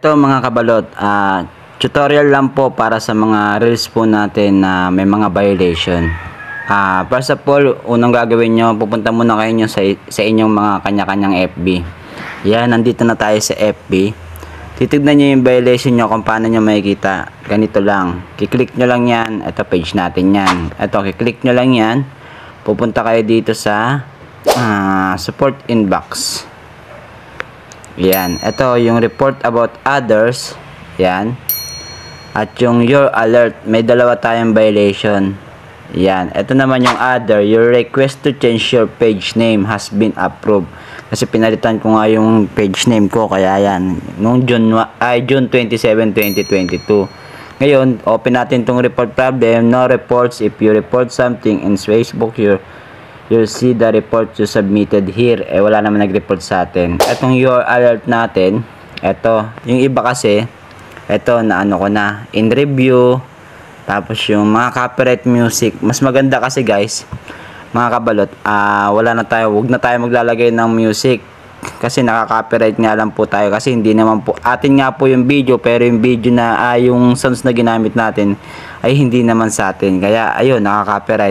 Ito mga kabalot, tutorial lang po para sa mga reels po natin na may mga violation. First of all, unang gagawin nyo, pupunta muna kayo sa inyong mga kanya-kanyang FB. Yan, nandito na tayo sa FB. Titignan nyo yung violation nyo kung paano nyo makikita. Ganito lang, kiklik nyo lang yan. Ito page natin yan. Ito, kiklik nyo lang yan. Pupunta kayo dito sa support inbox. Yan, ito yung report about others. Yan. At yung your alert, may dalawa tayong violation. Yan, ito naman yung other, your request to change your page name has been approved. Kasi pinalitan ko nga yung page name ko, kaya yan. Noong June 27, 2022. Ngayon, open natin tong report problem. No reports. If you report something in Facebook, you'll see the report you submitted here. Wala naman nag-report sa atin. Etong your alert natin, eto, yung iba kasi, eto na ano ko na, in review, tapos yung mga copyright music, mas maganda kasi guys, mga kabalot, wag na tayo maglalagay ng music, kasi nakaka-copyright nga lang po tayo, kasi hindi naman po, atin nga po yung video, pero yung video na, yung sounds na ginamit natin, ay hindi naman sa atin, kaya ayun, nakaka-copyright.